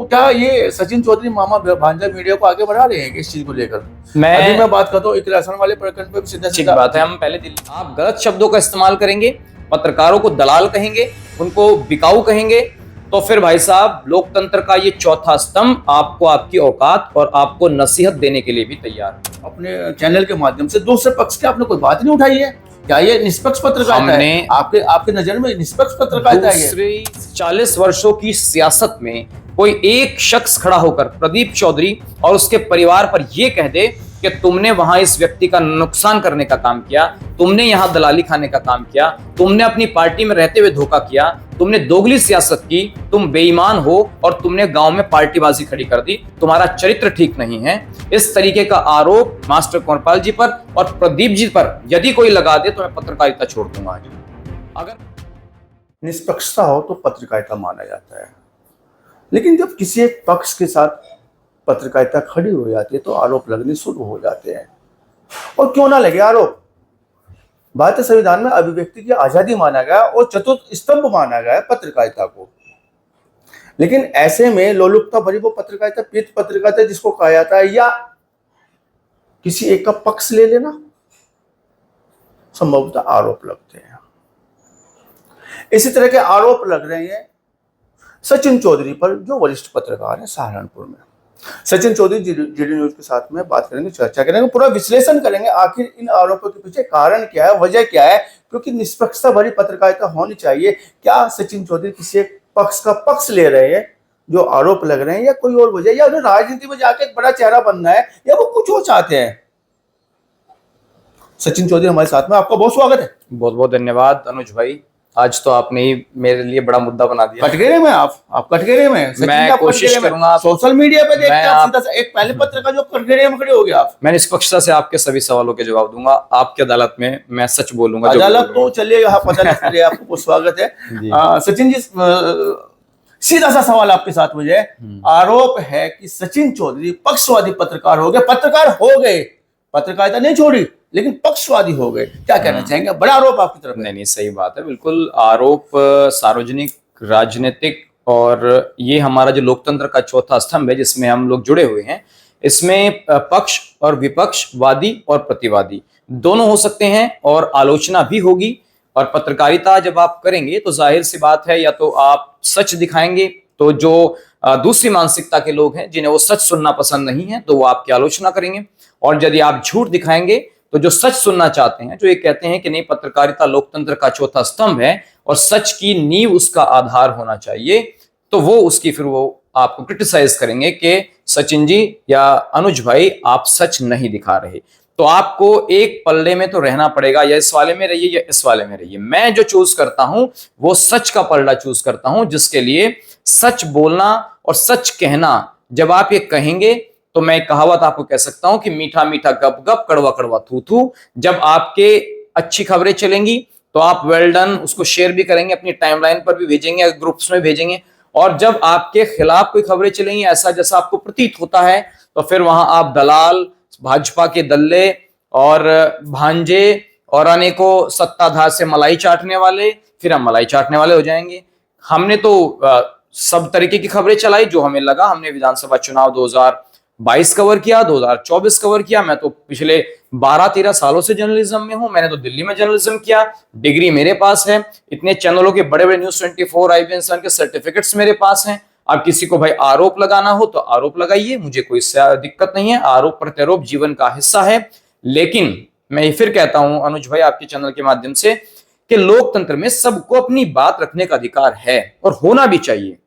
क्या ये सचिन चौधरी मामा भांजा मीडिया को आगे बढ़ा रहे हैं इस चीज को लेकर? मैं बात करता हूँ इकलासन वाले प्रकरण पे सीधा ठीक बात है। हम पहले आप गलत शब्दों का इस्तेमाल करेंगे, पत्रकारों को दलाल कहेंगे, उनको बिकाऊ कहेंगे, तो फिर भाई साहब लोकतंत्र का ये चौथा स्तंभ आपको आपकी औकात और आपको नसीहत देने के लिए भी तैयार है। अपने चैनल के माध्यम से दूसरे पक्ष की आपने कोई बात नहीं उठाई है? क्या ये निष्पक्ष पत्रकारिता है? आपके नजर में निष्पक्ष पत्रकारिता है? दूसरी 40 वर्षों की सियासत में कोई एक शख्स खड़ा होकर प्रदीप चौधरी और उसके परिवार पर यह कह दे कि तुमने वहां इस व्यक्ति का नुकसान करने का काम किया, तुमने यहां दलाली खाने का काम किया, तुमने अपनी पार्टी में रहते हुए धोखा किया, तुमने दोगली सियासत की, तुम बेईमान हो और तुमने गांव में पार्टीबाजी खड़ी कर दी, तुम्हारा चरित्र ठीक नहीं है। इस तरीके का आरोप मास्टर कुंवरपाल जी पर और प्रदीप जी पर यदि कोई लगा दे तो मैं पत्रकारिता छोड़ दूंगा। अगर निष्पक्षता हो तो पत्रकारिता माना जाता है, लेकिन जब किसी एक पक्ष के साथ पत्रकारिता खड़ी हो जाती है तो आरोप लगने शुरू हो जाते हैं। और क्यों ना लगे आरोप, भारतीय संविधान में अभिव्यक्ति की आजादी माना गया और चतुर्थ स्तंभ माना गया है पत्रकारिता को। लेकिन ऐसे में लोलुपता भरी वो पत्रकारिता, पीत पत्रकारिता जिसको कहा जाता है, या किसी एक का पक्ष ले लेना, संभवतः आरोप लगते हैं। इसी तरह के आरोप लग रहे हैं सचिन चौधरी पर, जो वरिष्ठ पत्रकार है सहारनपुर में। सचिन चौधरी जीडी न्यूज के साथ में बात करेंगे, चर्चा करेंगे, पूरा विश्लेषण करेंगे आखिर इन आरोपों के पीछे कारण क्या है, वजह क्या है, क्योंकि निष्पक्षता भरी पत्रकारिता होनी चाहिए। क्या सचिन चौधरी किसी एक पक्ष का पक्ष ले रहे हैं जो आरोप लग रहे हैं, या कोई और वजह, या उन्हें राजनीति में जाके एक बड़ा चेहरा बनना है, या वो कुछ और चाहते हैं? सचिन चौधरी हमारे साथ में, आपका बहुत स्वागत है। बहुत बहुत धन्यवाद अनुज भाई, आज तो आपने ही मेरे लिए बड़ा मुद्दा बना दिया। कटघरे में आप कटघरे में, मैं कोशिश करूंगा सोशल मीडिया पे देखते हैं सीधा एक पहले पत्रकार जो कटघरे में खड़े हो गया। आप, मैं निष्पक्षता से आपके सभी सवालों के जवाब दूंगा, आपकी अदालत में मैं सच बोलूंगा। अदालत तो चलिए पता नहीं चलिए, आपको स्वागत है। सचिन जी, सीधा सा सवाल आपके साथ मुझे, आरोप है कि सचिन चौधरी पक्षवादी पत्रकार हो गए, पत्रकारिता नहीं छोड़ी लेकिन पक्षवादी हो गए, क्या कहना चाहेंगे? बड़ा आरोप आपकी तरफ। नहीं, सही बात है, बिल्कुल। आरोप सार्वजनिक, राजनीतिक, और ये हमारा जो लोकतंत्र का चौथा स्तंभ है जिसमें हम लोग जुड़े हुए हैं, इसमें पक्ष और विपक्ष, वादी और प्रतिवादी दोनों हो सकते हैं और आलोचना भी होगी। और पत्रकारिता जब आप करेंगे तो जाहिर सी बात है, या तो आप सच दिखाएंगे, तो जो दूसरी मानसिकता के लोग हैं जिन्हें वो सच सुनना पसंद नहीं है तो वो आपकी आलोचना करेंगे, और यदि आप झूठ दिखाएंगे तो जो सच सुनना चाहते हैं, जो ये कहते हैं कि नहीं पत्रकारिता लोकतंत्र का चौथा स्तंभ है और सच की नींव उसका आधार होना चाहिए, तो वो उसकी फिर वो आपको क्रिटिसाइज करेंगे कि सचिन जी या अनुज भाई आप सच नहीं दिखा रहे। तो आपको एक पल्ले में तो रहना पड़ेगा, या इस वाले में रहिए या इस वाले में रहिए। मैं जो चूज करता हूं वो सच का पलड़ा चूज करता हूं, जिसके लिए सच बोलना और सच कहना, जब आप ये कहेंगे तो मैं एक कहावत आपको कह सकता हूं कि मीठा मीठा गप गप, कड़वा कड़वा थू थू। जब आपके अच्छी खबरें चलेंगी तो आप वेल डन उसको शेयर भी करेंगे, अपनी टाइमलाइन पर भी भेजेंगे, ग्रुप्स में भेजेंगे, और जब आपके खिलाफ कोई खबरें चलेंगी ऐसा जैसा आपको प्रतीत होता है, तो फिर वहां आप दलाल, भाजपा के दल्ले और भांजे और अनेकों सत्ताधार से मलाई चाटने वाले, फिर हम मलाई चाटने वाले हो जाएंगे। हमने तो सब तरीके की खबरें चलाई जो हमें लगा। हमने विधानसभा चुनाव 2022 कवर किया, 2024 कवर किया। मैं तो पिछले 12-13 सालों से जर्नलिज्म में हूं। मैंने तो दिल्ली में जर्नलिज्म किया, डिग्री मेरे पास है, इतने चैनलों के बड़े बड़े न्यूज़ 24, IBN सन के सर्टिफिकेट्स मेरे पास हैं। अब किसी को भाई आरोप लगाना हो तो आरोप लगाइए, मुझे कोई दिक्कत नहीं है। आरोप प्रत्यारोप जीवन का हिस्सा है। लेकिन मैं फिर कहता हूं अनुज भाई आपके चैनल के माध्यम से कि लोकतंत्र में सबको अपनी बात रखने का अधिकार है और होना भी चाहिए,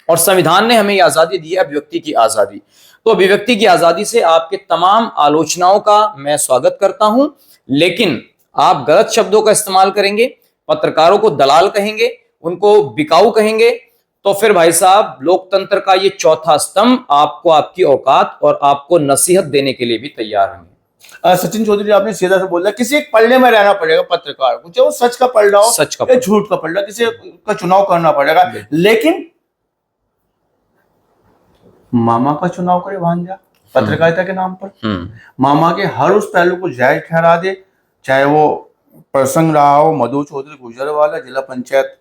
और संविधान ने हमें आजादी दी है, अभिव्यक्ति की आजादी। तो अभिव्यक्ति की आजादी से आपके तमाम आलोचनाओं का मैं स्वागत करता हूं, लेकिन आप गलत शब्दों का इस्तेमाल करेंगे, पत्रकारों को दलाल कहेंगे, उनको बिकाऊ कहेंगे, तो फिर भाई साहब लोकतंत्र का ये चौथा स्तंभ आपको आपकी औकात और आपको नसीहत देने के लिए भी तैयार हैं। सचिन चौधरी आपने सीधा से बोला किसी एक पलड़े में रहना पड़ेगा पत्रकार को, चाहे वो सच का पलड़ा हो, सच का झूठ का पलड़ा, किसी का चुनाव करना पड़ेगा। लेकिन मामा का चुनाव करे भांजा पत्रकारिता के नाम पर, मामा के हर उस पहलू को जायज ठहरा दे, चाहे वो प्रसंग रहा हो मधु चौधरी गुजरवाला जिला पंचायत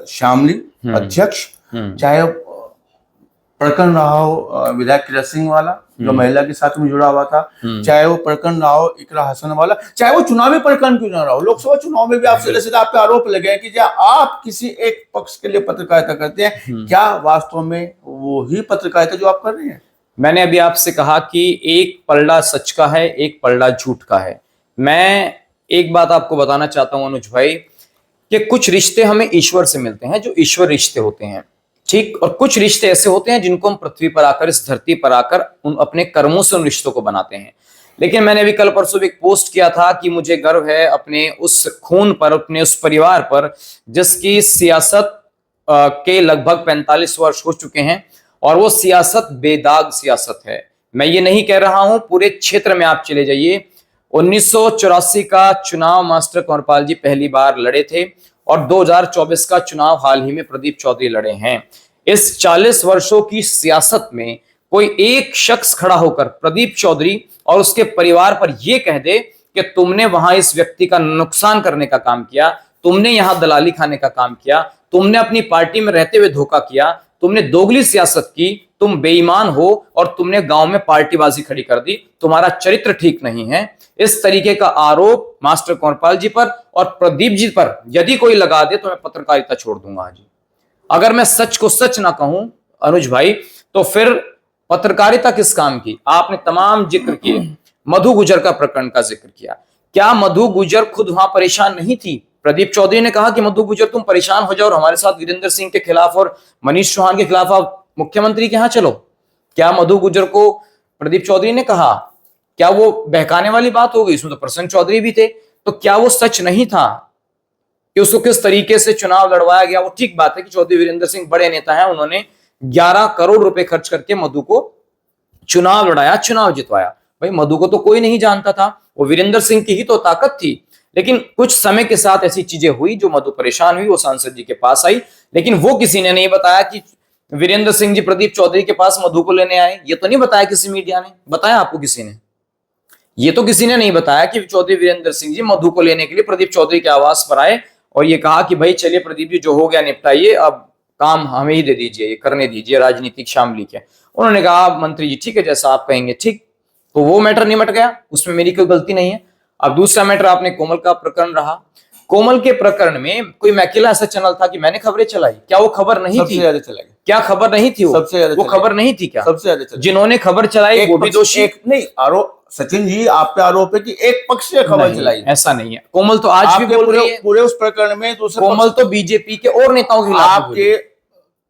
शामली अध्यक्ष, चाहे प्रकरण रहा हो विधायक किरण सिंह वाला जो महिला के साथ में जुड़ा हुआ था, चाहे वो प्रकरण रहा हो इकरा हसन वाला, चाहे वो चुनावी प्रकरण क्यों ना रहा हो, लोकसभा चुनाव में भी आप सीधे सीधे आप पे आरोप लगे हैं कि क्या आप किसी एक पक्ष के लिए पत्रकारिता करते हैं, क्या वास्तव में वो ही पत्रकारिता जो आप कर रहे हैं? मैंने अभी आपसे कहा कि एक पलड़ा सच का है, एक पलड़ा झूठ का है। मैं एक बात आपको बताना चाहता हूं अनुज भाई कि कुछ रिश्ते हमें ईश्वर से मिलते हैं जो ईश्वर रिश्ते होते हैं, ठीक, और कुछ रिश्ते ऐसे होते हैं जिनको हम पृथ्वी पर आकर, इस धरती पर आकर उन अपने कर्मों से उन रिश्तों को बनाते हैं। लेकिन मैंने अभी कल परसों एक पोस्ट किया था कि मुझे गर्व है अपने उस खून पर, अपने उस परिवार पर जिसकी सियासत के लगभग 45 वर्ष हो चुके हैं और वो सियासत बेदाग सियासत है। मैं ये नहीं कह रहा हूं, पूरे क्षेत्र में आप चले जाइए, 1984 का चुनाव मास्टर कंवरपाल जी पहली बार लड़े थे और 2024 का चुनाव हाल ही में प्रदीप चौधरी लड़े हैं। इस 40 वर्षों की सियासत में कोई एक शख्स खड़ा होकर प्रदीप चौधरी और उसके परिवार पर यह कह दे कि तुमने वहां इस व्यक्ति का नुकसान करने का काम किया, तुमने यहां दलाली खाने का काम किया, तुमने अपनी पार्टी में रहते हुए धोखा किया, तुमने दोगली सियासत की, तुम बेईमान हो और तुमने गांव में पार्टीबाजी खड़ी कर दी, तुम्हारा चरित्र ठीक नहीं है, इस तरीके का आरोप मास्टर कंवरपाल जी पर और प्रदीप जी पर यदि कोई लगा दे तो मैं पत्रकारिता छोड़ दूंगा आज। अगर मैं सच को सच ना कहूं अनुज भाई तो फिर पत्रकारिता किस काम की? आपने तमाम जिक्र किए, मधु गुजर का प्रकरण का जिक्र किया। क्या मधु गुजर खुद वहां परेशान नहीं थी? प्रदीप चौधरी ने कहा कि मधु गुजर तुम परेशान हो जाओ और हमारे साथ वीरेंद्र सिंह के खिलाफ और मनीष चौहान के खिलाफ आप मुख्यमंत्री के यहां चलो। क्या मधु गुजर को प्रदीप चौधरी ने कहा? क्या वो बहकाने वाली बात हो गई? इसमें तो प्रसन्न चौधरी भी थे। तो क्या वो सच नहीं था कि उसको किस तरीके से चुनाव लड़वाया गया? वो ठीक बात है कि चौधरी वीरेंद्र सिंह बड़े नेता हैं, उन्होंने 11 करोड़ रुपए खर्च करके मधु को चुनाव लड़ाया, चुनाव जितवाया। भाई मधु को तो कोई नहीं जानता था, वो वीरेंद्र सिंह की ही तो ताकत थी। लेकिन कुछ समय के साथ ऐसी चीजें हुई जो मधु परेशान हुई, वो सांसद जी के पास आई, लेकिन वो किसी ने नहीं बताया कि वीरेंद्र सिंह जी प्रदीप चौधरी के पास मधु को लेने आए। ये तो नहीं बताया किसी मीडिया ने, बताया आपको किसी ने? ये तो किसी ने नहीं बताया कि चौधरी वीरेंद्र सिंह जी मधु को लेने के लिए प्रदीप चौधरी के आवास पर आए और ये कहा कि भाई चलिए प्रदीप जी जो हो गया निपटाइए, अब काम हमें ही दे दीजिए, करने दीजिए राजनीतिक शामिली के। उन्होंने कहा मंत्री जी ठीक है जैसा आप कहेंगे, ठीक। तो वो मैटर निमट गया, उसमें मेरी कोई गलती नहीं है। अब दूसरा मैटर आपने कोमल का प्रकरण रहा। कोमल के प्रकरण में कोई मैं अकेला ऐसा चैनल था कि मैंने खबरें चलाई? क्या वो खबर नहीं सबसे थी? ज्यादा चलाई। क्या खबर नहीं थी? सबसे ज्यादा वो खबर नहीं थी क्या? सबसे ज्यादा चलाई। जिन्होंने खबर चलाई वो भी दोषी? एक नहीं आरोप सचिन जी आप पे आरोप है कि एक पक्ष से खबर चलाई। ऐसा नहीं है। कोमल तो आज भी बोल रही है पूरे उस प्रकरण में कोमल तो बीजेपी के और नेताओं के खिलाफ आपके,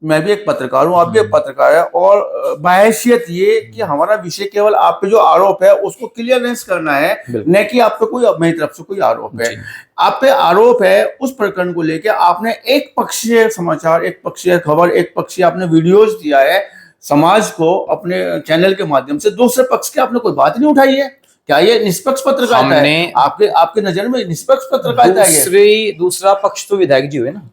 मैं भी एक पत्रकार हूं, आप भी एक पत्रकार है, और बहैसियत ये कि हमारा विषय केवल आप पे जो आरोप है उसको क्लियरेंस करना है, न कि आप पे कोई मेरी तरफ से कोई आरोप है। आप पे आरोप है उस प्रकरण को लेकर आपने एक पक्षीय समाचार, एक पक्षीय खबर, एक पक्षीय आपने वीडियोज दिया है समाज को अपने चैनल के माध्यम से, दूसरे पक्ष की आपने कोई बात नहीं उठाई है। क्या ये निष्पक्ष पत्रकारिता है? आपके नजर में निष्पक्ष पत्रकारिता है? दूसरा पक्ष तो विधायक जी हुए ना,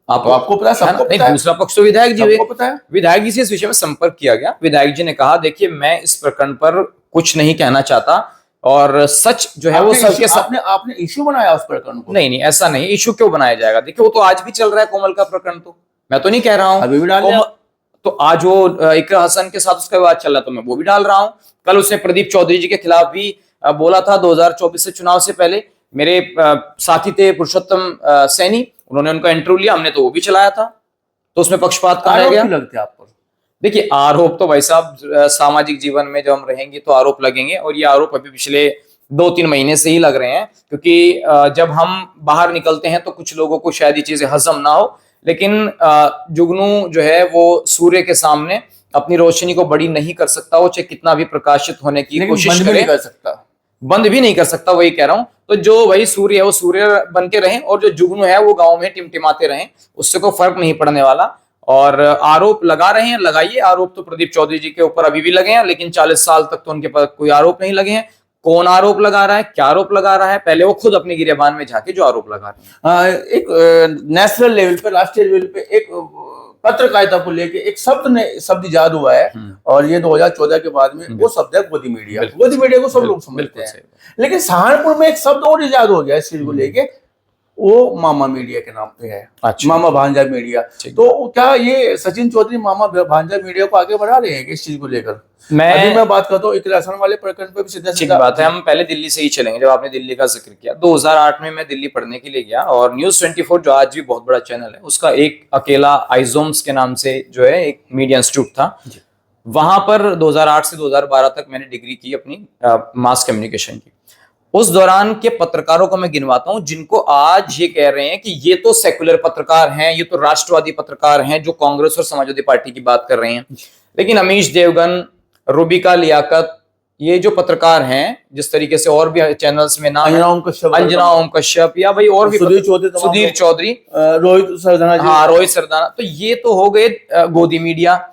आपको पता है, सबको पता है। दूसरा पक्ष तो विधायक जी हुए, पता है। विधायक जी से इस विषय में संपर्क किया गया। विधायक जी ने कहा देखिए मैं इस प्रकरण पर कुछ नहीं कहना चाहता और सच जो है वो सबके साथ। आपने इश्यू बनाया उस प्रकरण को? नहीं, ऐसा नहीं, इश्यू क्यों बनाया जाएगा? देखिए वो तो आज भी चल रहा है कोमल का प्रकरण, तो मैं तो नहीं कह रहा हूँ अभी भी डाल तो आज वो इकरा हसन के साथ उसका विवाद चल रहा, तो मैं वो भी डाल रहा हूँ। कल उसने प्रदीप चौधरी जी के खिलाफ भी बोला था 2024 से चुनाव से पहले। मेरे साथी थे पुरुषोत्तम सैनी, उन्होंने उनका इंटरव्यू लिया, हमने तो वो भी चलाया था, तो उसमें पक्षपात कहाँ रह गया? लगते आप पर? देखिए आरोप तो भाई साहब सामाजिक जीवन में जब हम रहेंगे तो आरोप लगेंगे, और ये आरोप अभी पिछले 2-3 महीने से ही लग रहे हैं, क्योंकि जब हम बाहर निकलते हैं तो कुछ लोगों को शायद ये चीजें हजम ना हो, लेकिन जुगनू जो है वो सूर्य के सामने अपनी रोशनी को बड़ी नहीं कर सकता, वो चाहे कितना भी प्रकाशित होने की कोशिश करे, बंद भी नहीं कर सकता, वही कह रहा हूं। तो जो वही सूर्य है वो सूर्य बन के रहें, और जो जुगनू है वो गांव में टिमटिमाते रहें, उससे कोई फर्क नहीं पड़ने वाला। और आरोप लगा रहे हैं, लगाइए आरोप, तो प्रदीप चौधरी जी के ऊपर अभी भी लगे हैं, लेकिन 40 साल तक तो उनके पास कोई आरोप नहीं लगे हैं। कौन आरोप लगा रहा है, क्या आरोप लगा रहा है, पहले वो खुद अपने गिरेबान में झाके जो आरोप लगा रहे हैं। एक नेशनल लेवल पे, राष्ट्रीय लेवल पे एक पत्रकारिता को लेके एक शब्द इजाद हुआ है, और ये 2014 के बाद में वो शब्द है गोदी मीडिया। गोदी मीडिया को सब लोग समझते हैं, लेकिन सहारनपुर में एक शब्द और इजाद हो गया इस चीज को लेके, वो मामा मीडिया के नाम पे है। अच्छा। मामा भांजा मीडिया। ठीक। तो क्या ये सचिन चौधरी मामा भांजा मीडिया को आगे बढ़ा रहे हैं इस चीज को लेकर? अभी मैं बात करता हूँ इकरा हसन वाले प्रकरण पे भी सीधा ठीक बात है। हम पहले दिल्ली से ही चलेंगे। जब आपने दिल्ली का जिक्र किया, 2008 में मैं दिल्ली पढ़ने के लिए गया और न्यूज़ 24 जो आज भी बहुत बड़ा चैनल है, उसका एक अकेला आइजोम्स के नाम से जो है एक मीडिया इंस्टीट्यूट था। वहां पर 2008 से 2012 तक मैंने डिग्री की अपनी मास कम्युनिकेशन की। उस दौरान के पत्रकारों को मैं गिनवाता हूं जिनको आज ये कह रहे हैं कि ये तो सेकुलर पत्रकार हैं, ये तो राष्ट्रवादी पत्रकार हैं, जो कांग्रेस और समाजवादी पार्टी की बात कर रहे हैं। लेकिन अमीश देवगन, रूबिका लियाकत, ये जो पत्रकार हैं, जिस तरीके से और भी चैनल्स में नाम अंजना ओम कश्यप या भाई और भी सुधीर चौधरी, रोहित सरदाना, हाँ रोहित सरदाना, तो ये तो हो गए गोदी मीडिया।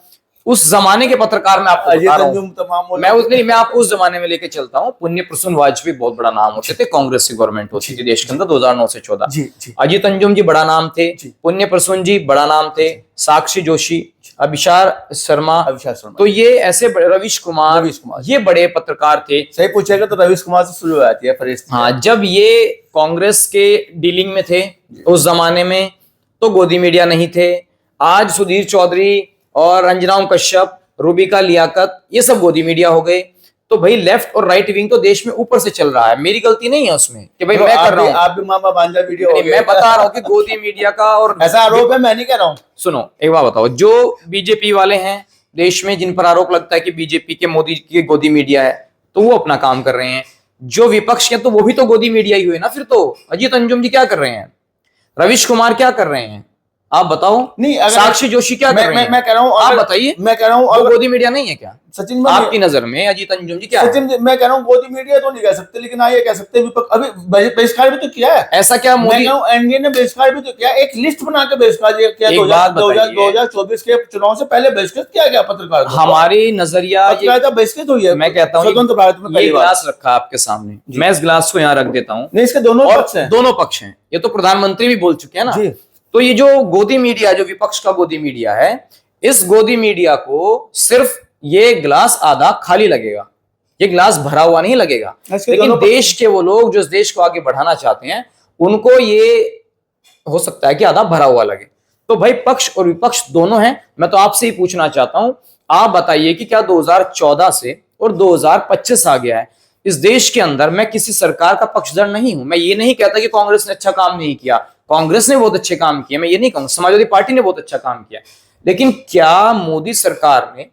उस जमाने के पत्रकार में आपको बता रहा हूं, मैं आपको उस जमाने में लेके चलता हूं। पुण्य प्रसून वाजपेयी बहुत बड़ा नाम होते थे, कांग्रेस की गवर्नमेंट होती थी देश के अंदर 2009 से 14। अजीत अंजुम जी बड़ा नाम थे, पुण्य प्रसून जी बड़ा नाम थे, साक्षी जोशी, अभिषार शर्मा, तो ये ऐसे रवीश कुमार, ये बड़े पत्रकार थे। सही पूछेगा तो रवीश कुमार से शुरू हो जाती है फरिश्ते। हाँ, जब ये कांग्रेस के डीलिंग में थे उस जमाने में तो गोदी मीडिया नहीं थे। आज सुधीर चौधरी और अंजना ओम कश्यप, रूबिका लियाकत, ये सब गोदी मीडिया हो गए। तो भाई लेफ्ट और राइट विंग तो देश में ऊपर से चल रहा है, मेरी गलती नहीं है उसमें कि भाई मैं कर रहा हूँ। आप भी मामा भांजा वीडियो हो गए। मैं बता रहा हूँ कि गोदी मीडिया का, और ऐसा आरोप है, मैं नहीं कह रहा हूँ। सुनो एक बात बताओ, जो बीजेपी वाले हैं देश में, जिन पर आरोप लगता है कि बीजेपी के मोदी की गोदी मीडिया है, तो वो अपना काम कर रहे हैं। जो विपक्ष के, तो वो भी तो गोदी मीडिया ही हुए ना फिर तो। अजीत अंजुम जी क्या कर रहे हैं, रवीश कुमार क्या कर रहे हैं, आप बताओ। नहीं, साक्षी जोशी क्या कर रहे हैं, मैं कह रहा हूं, आप बताइए। मैं कह रहा हूं, और गोदी मीडिया नहीं है क्या सचिन में? आपकी नजर में अजीत अंजुम जी क्या है? सचिन, मैं कह रहा हूं गोदी मीडिया तो नहीं कह सकते, लेकिन हाँ ये कह सकते हैं विपक्ष। अभी बहिष्कार भी तो किया है। ऐसा क्या मोदी, एनडीए ने बहिष्कार भी तो किया, एक लिस्ट बना के बहिष्कार किया। 2024 के चुनाव से पहले बहिष्कृत किया गया पत्रकार। हमारी नजरिया बहिष्कृत हुई है। मैं कहता हूँ स्वतंत्र भारत में ये गिलास रखा आपके सामने, मैं इस गिलास को यहाँ रख देता हूँ। नहीं, इसके दोनों पक्ष हैं। दोनों पक्ष हैं, ये तो प्रधानमंत्री भी बोल चुके हैं ना। तो ये जो गोदी मीडिया, जो विपक्ष का गोदी मीडिया है, इस गोदी मीडिया को सिर्फ ये गिलास आधा खाली लगेगा, ये गिलास भरा हुआ नहीं लगेगा। लेकिन देश के वो लोग जो इस देश को आगे बढ़ाना चाहते हैं, उनको ये हो सकता है कि आधा भरा हुआ लगे। तो भाई पक्ष और विपक्ष दोनों हैं। मैं तो आपसे ही पूछना चाहता हूं, आप बताइए कि क्या 2014 से और 2025 आ गया है, इस देश के अंदर मैं किसी सरकार का पक्षधर नहीं हूं। मैं ये नहीं कहता कि कांग्रेस ने अच्छा काम नहीं किया, कांग्रेस ने बहुत अच्छे काम किए, मैं ये नहीं कहूंगा, समाजवादी पार्टी ने बहुत अच्छा काम किया। लेकिन क्या मोदी सरकार ने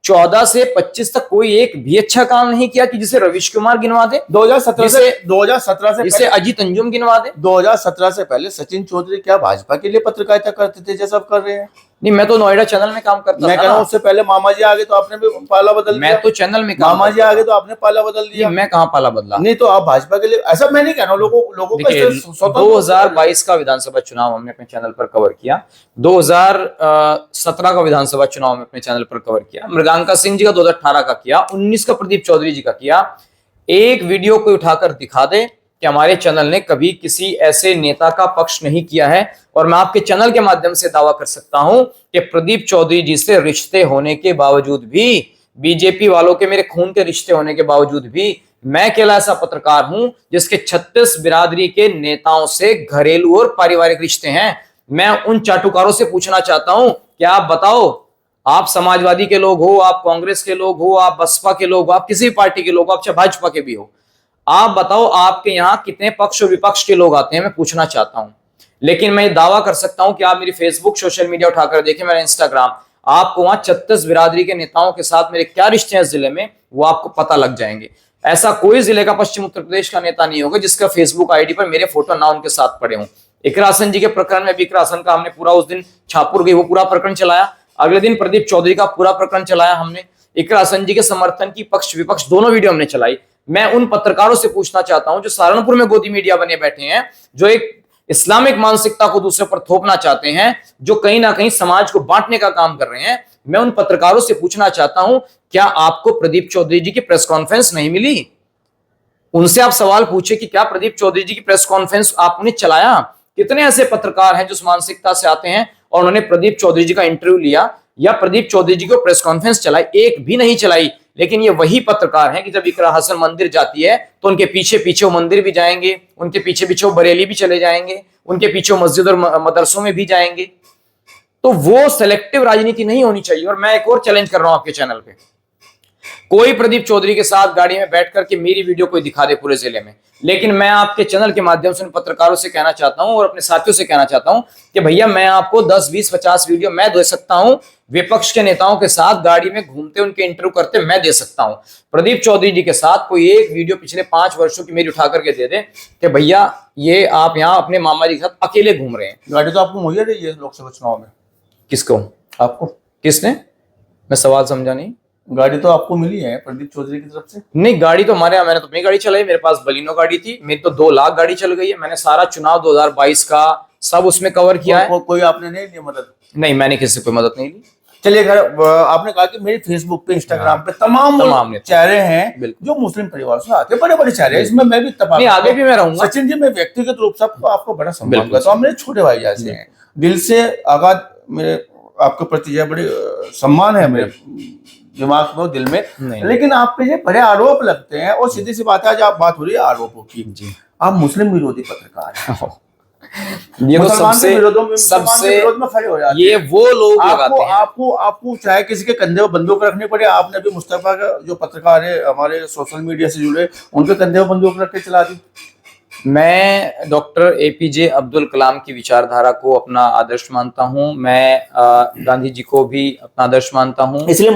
14 से 25 तक कोई एक भी अच्छा काम नहीं किया कि जिसे रवीश कुमार गिनवा दे, 2017 से जिसे अजीत अंजुम गिनवा दे? 2017 से पहले सचिन चौधरी क्या भाजपा के लिए पत्रकारिता करते थे जैसा आप कर रहे हैं? नहीं, मैं तो नोएडा चैनल में काम करता था। मैं कह रहा हूं उससे पहले मामा जी आगे तो आपने भी पाला बदल दिया। मैं तो चैनल में मामा जी आगे तो आपने पाला बदल दिया। मैं कहां पाला बदला? नहीं तो आप भाजपा के लिए, ऐसा मैं नहीं कह रहा हूं। लोगों का 2022 का विधानसभा चुनाव हमने अपने चैनल पर कवर किया, 2017 का विधानसभा चुनाव में अपने चैनल पर कवर किया, मृगांका सिंह जी का 2018 का किया, 19 का प्रदीप चौधरी जी का किया। एक वीडियो को उठाकर दिखा दे कि हमारे चैनल ने कभी किसी ऐसे नेता का पक्ष नहीं किया है। और मैं आपके चैनल के माध्यम से दावा कर सकता हूं कि प्रदीप चौधरी जी से रिश्ते होने के बावजूद भी, बीजेपी वालों के मेरे खून के रिश्ते होने के बावजूद भी, मैं अकेला ऐसा पत्रकार हूं जिसके 36 बिरादरी के नेताओं से घरेलू और पारिवारिक रिश्ते हैं। मैं उन चाटुकारों से पूछना चाहता हूं कि आप बताओ, आप समाजवादी के लोग हो, आप कांग्रेस के लोग हो, आप बसपा के लोग हो, आप किसी पार्टी के लोग हो, आप चाहे भाजपा के भी हो, आप बताओ आपके यहाँ कितने पक्ष और विपक्ष के लोग आते हैं? मैं पूछना चाहता हूं। लेकिन मैं दावा कर सकता हूं कि आप मेरी फेसबुक, सोशल मीडिया उठाकर देखें, मेरा इंस्टाग्राम, आपको वहां 36 बिरादरी के नेताओं के साथ मेरे क्या रिश्ते हैं इस जिले में, वो आपको पता लग जाएंगे। ऐसा कोई जिले का पश्चिम उत्तर प्रदेश का नेता नहीं होगा जिसका फेसबुक आईडी पर मेरे फोटो ना उनके साथ पड़े हों। इकरा हसन जी के प्रकरण में भी, इकरा हसन का हमने पूरा, उस दिन छापुर गई वो पूरा प्रकरण चलाया, अगले दिन प्रदीप चौधरी का पूरा प्रकरण चलाया हमने। इकरा हसन जी के समर्थन की पक्ष विपक्ष दोनों वीडियो हमने चलाई। मैं उन पत्रकारों से पूछना चाहता हूं जो सहारनपुर में गोदी मीडिया बने बैठे हैं, जो एक इस्लामिक मानसिकता को दूसरे पर थोपना चाहते हैं, जो कहीं ना कहीं समाज को बांटने का काम कर रहे हैं, मैं उन पत्रकारों से पूछना चाहता हूं, क्या आपको प्रदीप चौधरी जी की प्रेस कॉन्फ्रेंस नहीं मिली? उनसे आप सवाल पूछे कि क्या प्रदीप चौधरी जी की प्रेस कॉन्फ्रेंस आपने चलाया? कितने ऐसे पत्रकार हैं जो इस मानसिकता से आते हैं और उन्होंने प्रदीप चौधरी जी का इंटरव्यू लिया या प्रदीप चौधरी जी को प्रेस कॉन्फ्रेंस चलाई? एक भी नहीं चलाई। लेकिन ये वही पत्रकार हैं कि जब इकरा हसन मंदिर जाती है तो उनके पीछे पीछे वो मंदिर भी जाएंगे, उनके पीछे पीछे वो बरेली भी चले जाएंगे, उनके पीछे मस्जिद और मदरसों में भी जाएंगे। तो वो सेलेक्टिव राजनीति नहीं होनी चाहिए। और मैं एक और चैलेंज कर रहा हूं आपके चैनल पे, कोई प्रदीप चौधरी के साथ गाड़ी में बैठ करके मेरी वीडियो कोई दिखा दे पूरे जिले में, लेकिन मैं आपके चैनल के माध्यम से उन पत्रकारों से कहना चाहता हूं और अपने साथियों से कहना चाहता हूं कि भैया मैं आपको 10, 20, 50 वीडियो मैं दे सकता हूं, विपक्ष के नेताओं के साथ गाड़ी में घूमते उनके इंटरव्यू करते मैं दे सकता हूं। प्रदीप चौधरी जी के साथ कोई एक वीडियो पिछले 5 वर्षों की मेरी उठा करके दे दे कि भैया ये आप यहाँ अपने मामा जी के साथ अकेले घूम रहे हैं। गाड़ी तो आपको मुहैया रही है लोकसभा चुनाव में। किसको? आपको। किसने? मैं सवाल समझा नहीं। गाड़ी तो आपको मिली है प्रदीप चौधरी की तरफ से? नहीं, गाड़ी तो हमारे यहाँ, मैंने तो अपनी गाड़ी चलाई, मेरे पास बलिनो गाड़ी थी, मेरी तो 2 लाख गाड़ी चल गई है। मैंने सारा चुनाव 2022 का सब उसमें कवर किया है। कोई आपने नहीं ली मदद? नहीं, मैंने किसी से कोई मदद नहीं ली। चलिए घर, आपने कहा कि मेरे फेसबुक पे, इंस्टाग्राम पे तमाम चेहरे हैं जो मुस्लिम परिवार से आते हैं, बड़े बड़े चेहरे हैं। इसमें मैं भी इत्तेफाक नहीं, आगे भी मैं रहूंगा। सचिन जी, मैं व्यक्तिगत रूप से आपको बड़ा सम्मान करता हूँ, मेरे छोटे भाई जैसे हैं, दिल से आगाज मेरे आपके प्रति बड़ी सम्मान है मेरे दिमाग में, दिल में। लेकिन आप पे ये बड़े आरोप लगते हैं, और सीधी सी बात है, आज आप बात हो रही है आरोपों की, आप मुस्लिम विरोधी पत्रकार हैं। ये तो सबसे विरोध में खड़े हो जाते हैं। ये वो लोग लगाते हैं। आपको चाहे किसी के कंधे पर बंदूक रखनी पड़े, आपने भी मुस्तफा का जो पत्रकार है हमारे सोशल मीडिया से जुड़े, उनके कंधे पर बंदूक रख के चला दी। मैं डॉक्टर एपीजे अब्दुल कलाम की विचारधारा को अपना आदर्श मानता हूं। मैं गांधी जी को भी अपना आदर्श मानता हूं। इसलिए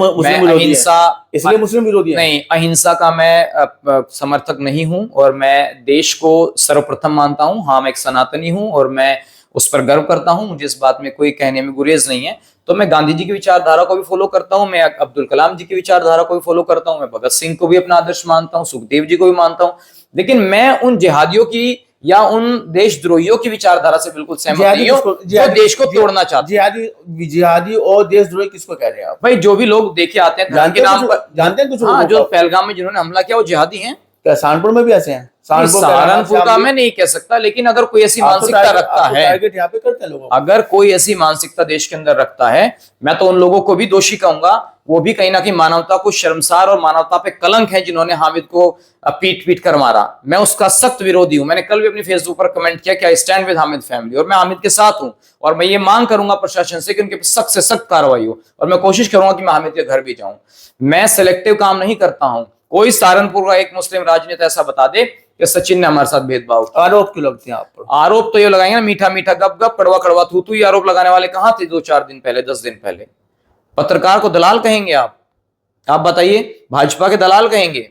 मुस्लिम विरोधी नहीं, अहिंसा का मैं समर्थक नहीं हूं, और मैं देश को सर्वप्रथम मानता हूं। हाँ, मैं एक सनातनी हूं और मैं उस पर गर्व करता हूं, मुझे इस बात में कोई कहने में गुरेज नहीं है। तो मैं गांधी जी की विचारधारा को भी फॉलो करता हूं, मैं अब्दुल कलाम जी की विचारधारा को भी फॉलो करता हूं, मैं भगत सिंह को भी अपना आदर्श मानता हूं, सुखदेव जी को भी मानता हूं। लेकिन मैं उन जिहादियों की या उन देशद्रोहियों की विचारधारा से बिल्कुल सहमत नहीं हूं जो देश को तोड़ना चाहते हैं। जिहादी और देशद्रोही किसको कह रहे हैं आप? भाई, जो भी लोग देखे आते हैं धर्म के नाम पर, जानते हैं कुछ? हाँ, जो पहलगाम में जिन्होंने हमला किया वो जिहादी हैं। क्या सहारनपुर में भी ऐसे हैं? सहारनपुर का मैं नहीं कह सकता, लेकिन अगर कोई ऐसी मानसिकता रखता है, टारगेट यहाँ पे करते हैं लोगों, अगर कोई ऐसी मानसिकता देश के अंदर रखता है, मैं तो उन लोगों को भी दोषी कहूंगा। वो भी कहीं ना कहीं मानवता को शर्मसार और मानवता पे कलंक है, जिन्होंने हामिद को पीट पीट कर मारा। मैं उसका सख्त विरोधी हूं। मैंने कल भी अपनी फेसबुक पर कमेंट किया कि I stand with Hamid family, और मैं हामिद के साथ हूं। और मैं ये मांग करूंगा प्रशासन से कि उनके सख्त से सख्त कार्रवाई हो, और मैं कोशिश करूंगा कि मैं हामिद के घर भी जाऊं। मैं सिलेक्टिव काम नहीं करता हूं। कोई सहारनपुर का एक मुस्लिम राजनेता ऐसा बता दे कि सचिन ने हमारे साथ भेदभाव किया। आरोप क्यों लगते हैं आप पर? आरोप तो ये लगाएंगे ना, मीठा मीठा गप गप, कड़वा कड़वा थू थू। ये आरोप लगाने वाले कहां थे 2-4 दिन पहले, 10 दिन पहले? पत्रकार को दलाल कहेंगे आप बताइए? भाजपा के दलाल कहेंगे?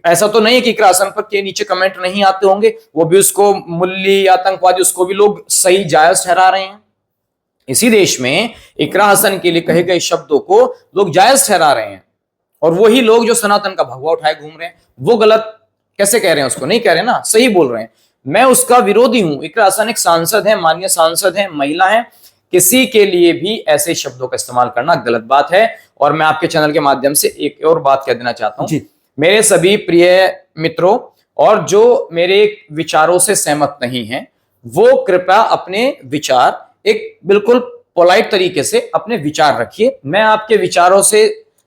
ऐसा तो नहीं है कि इकरा हसन पर के नीचे कमेंट नहीं आते होंगे, वो भी उसको मुल्ली आतंकवादी, उसको भी लोग सही जायज ठहरा रहे हैं। इसी देश में इकरा हसन के लिए कहे गए शब्दों को लोग जायज ठहरा रहे हैं, और वही लोग जो सनातन का भगवा उठाए घूम रहे हैं, वो गलत कैसे कह रहे हैं? उसको नहीं कह रहे ना, सही बोल रहे हैं। मैं उसका विरोधी हूं। इकरा हसन एक सांसद है, माननीय सांसद है, महिला है। किसी के लिए भी ऐसे शब्दों का इस्तेमाल करना गलत बात है। और मैं आपके चैनल के माध्यम से एक और बात कह देना चाहता हूं, मेरे सभी प्रिय मित्रों, और जो मेरे विचारों से सहमत नहीं हैं, वो कृपया अपने विचार एक बिल्कुल पोलाइट तरीके से अपने विचार रखिए। मैं आपके विचारों से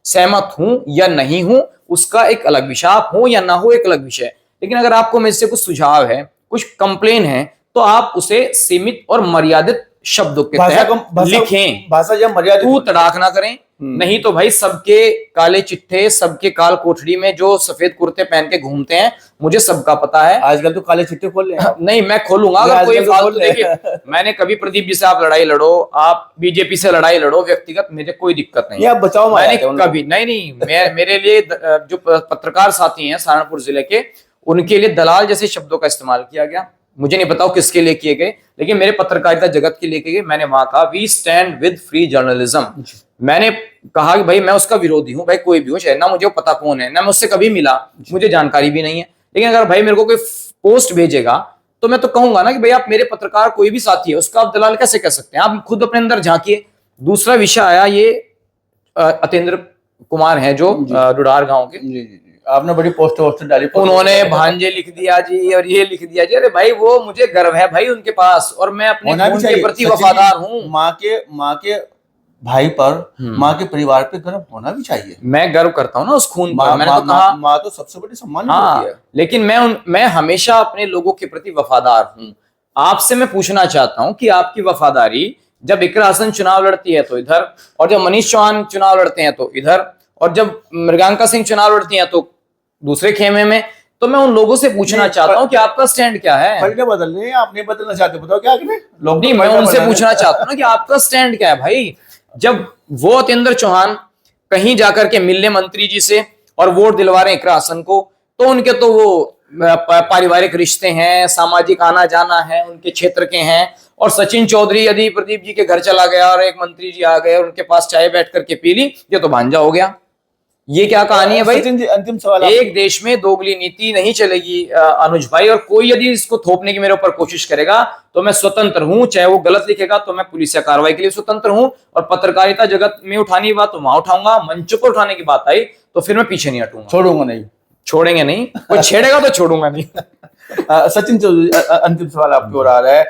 सहमत हूं या नहीं हूं, उसका एक अलग विषय, आप हो या ना हो एक अलग विषय। लेकिन अगर आपको मेरे से कुछ सुझाव है, कुछ कंप्लेन है, तो आप उसे सीमित और मर्यादित शब्दों के तहत लिखें। भाषा जब मर्यादित, तू तड़ाक ना करें। नहीं तो भाई, सबके काले चिट्ठे, सबके काल कोठरी में जो सफेद कुर्ते पहन के घूमते हैं, मुझे सबका पता है। आजकल तो काले चिट्ठे खोल रहे हैं। नहीं, मैं खोलूंगा अगर कोई फालतू। देखिए, मैंने कभी प्रदीप जी से आप लड़ाई लड़ो, आप बीजेपी से लड़ाई लड़ो व्यक्तिगत, मुझे कोई दिक्कत नहीं है। बचाओ, मैंने कभी नहीं, मेरे लिए जो पत्रकार साथी हैं सहारनपुर जिले के, उनके लिए दलाल जैसे शब्दों का इस्तेमाल किया गया। मुझे नहीं पता किसके लिए किए गए, लेकिन मेरे पत्रकारिता जगत के लिए किए गए। मैंने वहां कहा we stand with free journalism. मैंने कहा कि भाई मैं उसका विरोधी हूं, भाई कोई भी हो, चाहे ना मुझे पता कौन है, ना मैं उससे कभी मिला, मुझे जानकारी भी नहीं है। लेकिन अगर भाई मेरे को कोई पोस्ट भेजेगा, तो मैं तो कहूंगा ना कि भाई आप मेरे पत्रकार कोई भी साथी है, उसका आप दलाल कैसे कह सकते हैं? आप खुद अपने अंदर झांकिए। दूसरा विषय आया ये अतेंद्र कुमार है जो डुडार गांव के, आपने बड़ी पोस्ट डाली, उन्होंने भांजे लिख दिया जी और ये लिख दिया जी। अरे भाई, वो मुझे गर्व है भाई उनके पास, और मैं अपने खून के प्रति वफादार हूँ। माँ के भाई पर, माँ के परिवार पे गर्व होना भी चाहिए। मैं गर्व करता हूँ ना उस खून पर। मैंने तो कहा माँ तो सबसे बड़ी सम्मान होती है। लेकिन मैं हमेशा अपने लोगों के प्रति वफादार हूँ। आपसे मैं पूछना चाहता हूं कि आपकी वफादारी जब इकरा हसन चुनाव लड़ती है तो इधर, और जब मनीष चौहान चुनाव लड़ते हैं तो इधर, और जब मृगांका सिंह चुनाव लड़ती हैं तो दूसरे खेमे में। तो मैं उन लोगों से पूछना नहीं, चाहता हूं कि आपका स्टैंड क्या है? पलटे बदल रहे हैं, आप नहीं बदलना चाहते, बताओ क्या करें लोग। नहीं, मैं उनसे पूछना चाहता हूं ना कि आपका स्टैंड क्या है भाई। जब वो अतिंदर चौहान कहीं जाकर के मिलने मंत्री जी से और वोट दिलवा रहे हैं इकरा हसन को, तो उनके तो वो पारिवारिक रिश्ते हैं, सामाजिक आना जाना है, उनके क्षेत्र के हैं। और सचिन चौधरी यदि प्रदीप जी के घर चला गया और एक मंत्री जी आ गए और उनके पास चाय बैठ करके पी ली, ये तो भांजा हो गया। ये क्या कहानी है भाई? सचिन जी, अंतिम सवाल एक देश में दोगली नीति नहीं चलेगी अनुज भाई, और कोई यदि इसको थोपने की मेरे ऊपर कोशिश करेगा तो मैं स्वतंत्र हूं। चाहे वो गलत लिखेगा तो मैं पुलिस या कार्रवाई के लिए स्वतंत्र हूं, और पत्रकारिता जगत में उठानी की बात तो वहां उठाऊंगा, मंच पर उठाने की बात आई तो फिर मैं पीछे नहीं हटूंगा। छोड़ूंगा नहीं, छोड़ेंगे नहीं, कोई छेड़ेगा तो छोड़ूंगा नहीं। सचिन चौधरी, अंतिम सवाल आपकी ओर आ रहा है।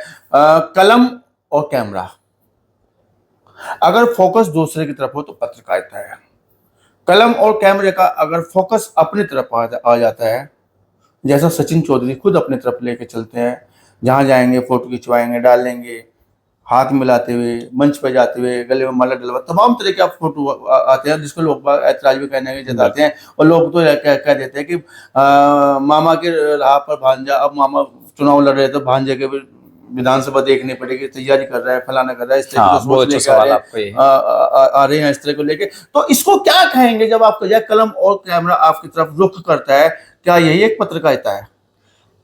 कलम और कैमरा, अगर फोकस दूसरे की तरफ हो तो पत्रकारिता है। कलम और कैमरे का अगर फोकस अपनी तरफ आ जाता है, जैसा सचिन चौधरी खुद अपनी तरफ लेके चलते हैं, जहां जाएंगे फोटो खिंचवाएंगे, डालेंगे, हाथ मिलाते हुए, मंच पर जाते हुए, गले में माला डलवा, तमाम तरह के आप फोटो आते हैं जिसको लोग ऐतराज भी करने के जताते हैं। और लोग तो कह देते हैं कि मामा के राह पर भांजा, अब मामा चुनाव लड़ रहे तो भांजे के विधानसभा देखनी पड़ेगी, तैयारी कर रहा है, फलाना कर रहा है, इस तरह की सोच लेके आ रहे हैं इस तरह को लेके। तो इसको क्या कहेंगे जब आपको जाए कलम और कैमरा आपकी तरफ रुख करता है, क्या यही एक पत्रकारिता है?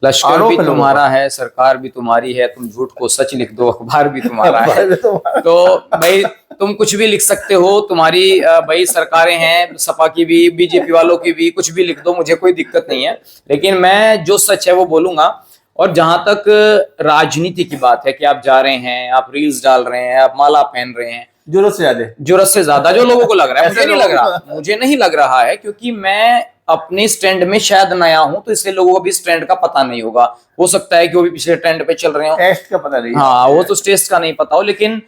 लश्कर भी तुम्हारा है, सरकार भी तुम्हारी है, तुम झूठ को सच लिख दो, अखबार भी तुम्हारा है। तो भाई तुम कुछ भी लिख सकते हो, तुम्हारी भाई सरकारें हैं, सपा की भी, बीजेपी वालों की भी, कुछ भी लिख दो, मुझे कोई दिक्कत नहीं है। लेकिन मैं जो सच है वो बोलूंगा। और जहां तक राजनीति की बात है कि आप जा रहे हैं, आप रील्स डाल रहे हैं, आप माला पहन रहे हैं, जरूरत से ज्यादा जो लोगों को लग रहा है, मुझे नहीं लग रहा, मुझे नहीं लग रहा है, क्योंकि मैं अपने स्टैंड में शायद नया हूं, तो इसलिए लोगों को भी स्टैंड का पता नहीं होगा। हो सकता है कि वो भी पिछले ट्रेंड पे चल रहे हो, टेस्ट का पता नहीं, हाँ वो तो टेस्ट का नहीं पता हो। लेकिन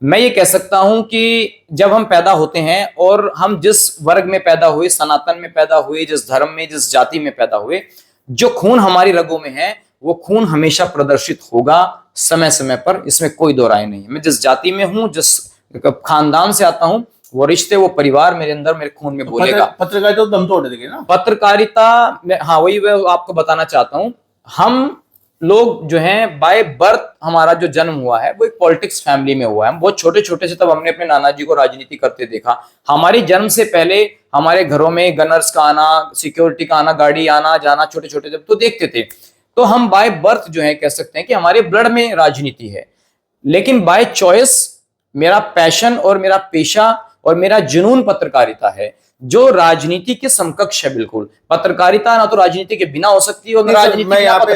मैं ये कह सकता हूं कि जब हम पैदा होते हैं और हम जिस वर्ग में पैदा हुए, सनातन में पैदा हुए, जिस धर्म में, जिस जाति में पैदा हुए, जो खून हमारी रगों में है वो खून हमेशा प्रदर्शित होगा समय समय पर, इसमें कोई दो राय नहीं है। मैं जिस जाति में हूं, जिस खानदान से आता हूं, वो रिश्ते, वो परिवार मेरे अंदर, मेरे खून में बोलेगा। पत्रकारिता तो दम तोड़ देगी ना पत्रकारिता में, हाँ वही मैं आपको बताना चाहता हूं। हम लोग जो हैं बाय बर्थ, हमारा जो जन्म हुआ है वो एक पॉलिटिक्स फैमिली में हुआ है। हम बहुत छोटे छोटे से तब हमने अपने नाना जी को राजनीति करते देखा। हमारे जन्म से पहले हमारे घरों में गनर्स का आना, सिक्योरिटी का आना, गाड़ी आना जाना, छोटे छोटे जब तो देखते थे। तो हम बाय बर्थ जो है कह सकते हैं कि हमारे ब्लड में राजनीति है। लेकिन बाय चॉइस मेरा पैशन और मेरा पेशा और मेरा जुनून पत्रकारिता है, जो राजनीति के समकक्ष है। बिल्कुल पत्रकारिता ना तो राजनीति के बिना हो सकती है, और राजनीति मैं यहाँ पे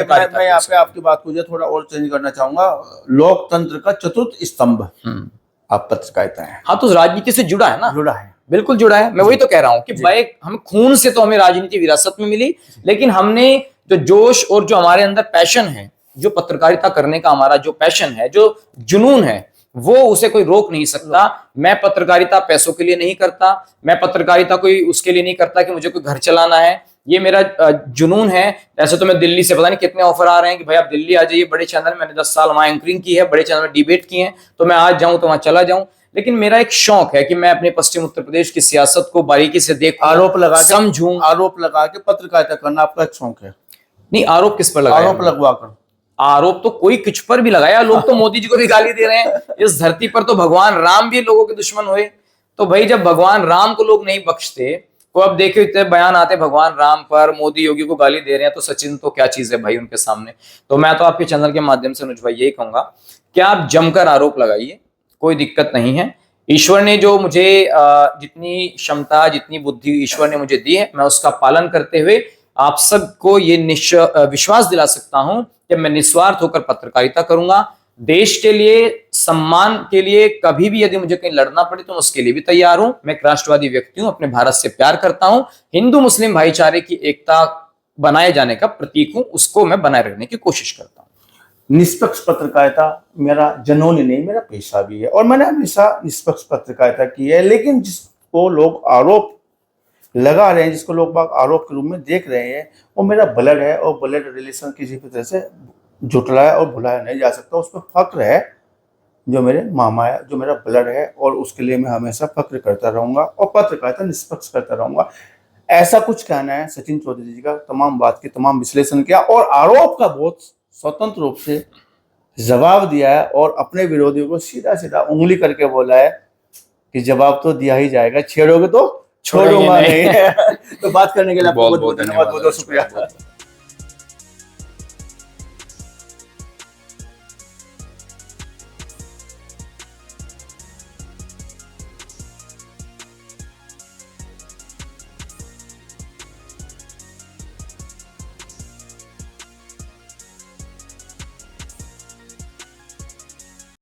आपकी बात को थोड़ा और चेंज करना चाहूंगा। लोकतंत्र का चतुर्थ स्तंभ आप पत्रकारिता है। हाँ, तो राजनीति से जुड़ा है ना, जुड़ा है, बिल्कुल जुड़ा है। मैं वही तो कह रहा हूँ कि भाई हम खून से तो हमें राजनीति विरासत में मिली, लेकिन हमने जो जोश और जो हमारे अंदर पैशन है, जो पत्रकारिता करने का हमारा जो पैशन है, जो जुनून है, वो उसे कोई रोक नहीं सकता। मैं पत्रकारिता पैसों के लिए नहीं करता, मैं पत्रकारिता कोई उसके लिए नहीं करता कि मुझे कोई घर चलाना है। ये मेरा जुनून है। ऐसे तो मैं दिल्ली से पता नहीं कितने ऑफर आ रहे हैं कि भाई आप दिल्ली आ जाइए, बड़े चैनल में, मैंने 10 साल वहां एंकरिंग की है, बड़े चैनल में डिबेट की है, तो मैं आज जाऊं तो वहां चला जाऊं। लेकिन मेरा एक शौक है कि मैं अपने पश्चिम उत्तर प्रदेश की सियासत को बारीकी से देखूं, आरोप लगा के समझूं। आरोप लगा के पत्रकारिता करना आपका एक शौक है? नहीं, आरोप किस पर लगाया? आरोप लगवा कर, आरोप तो कोई कुछ पर भी लगाया। लोग तो मोदी जी को भी गाली दे रहे हैं। इस धरती पर तो भगवान राम भी लोगों के दुश्मन हुए। तो भाई जब भगवान राम को लोग नहीं बख्शते, तो अब देखिए इतने बयान आते भगवान राम पर, मोदी योगी को गाली दे रहे हैं, तो सचिन तो क्या चीज है भाई उनके सामने। तो मैं तो आपके चैनल के माध्यम से अनुज भाई यही कहूंगा कि आप जमकर आरोप लगाइए, कोई दिक्कत नहीं है। ईश्वर ने जो मुझे जितनी क्षमता, जितनी बुद्धि ईश्वर ने मुझे दी है, मैं उसका पालन करते हुए आप सबको ये विश्वास दिला सकता हूं कि मैं निस्वार्थ होकर पत्रकारिता करूंगा। देश के लिए, सम्मान के लिए कभी भी यदि मुझे कहीं लड़ना पड़े तो उसके लिए भी तैयार हूं। मैं एक राष्ट्रवादी व्यक्ति हूं, अपने भारत से प्यार करता हूं, हिंदू मुस्लिम भाईचारे की एकता बनाए जाने का प्रतीक हूं, उसको मैं बनाए रखने की कोशिश करता हूं। निष्पक्ष पत्रकारिता मेरा जनून ही नहीं, मेरा पेशा भी है, और मैंने हमेशा निष्पक्ष पत्रकारिता की है। लेकिन जिसको लोग आरोप लगा रहे हैं, जिसको लोग आरोप के रूप में देख रहे हैं, वो मेरा ब्लड है, और ब्लड रिलेशन किसी भी तरह से जुटलाया और भुलाया नहीं जा सकता। उस पर फक्र है, जो मेरे मामा है, जो मेरा ब्लड है, और उसके लिए मैं हमेशा फक्र करता रहूंगा और पत्रकारिता निष्पक्ष करता रहूंगा। ऐसा कुछ कहना है सचिन चौधरी जी का। तमाम बात की तमाम विश्लेषण किया और आरोप का बहुत स्वतंत्र रूप से जवाब दिया है, और अपने विरोधियों को सीधा सीधा उंगली करके बोला है कि जवाब तो दिया ही जाएगा, छेड़ोगे तो छोड़ूंगा छोड़ेंगे नहीं। तो बात करने के लिए आपको बहुत बहुत बहुत बहुत धन्यवाद, बहुत बहुत शुक्रिया।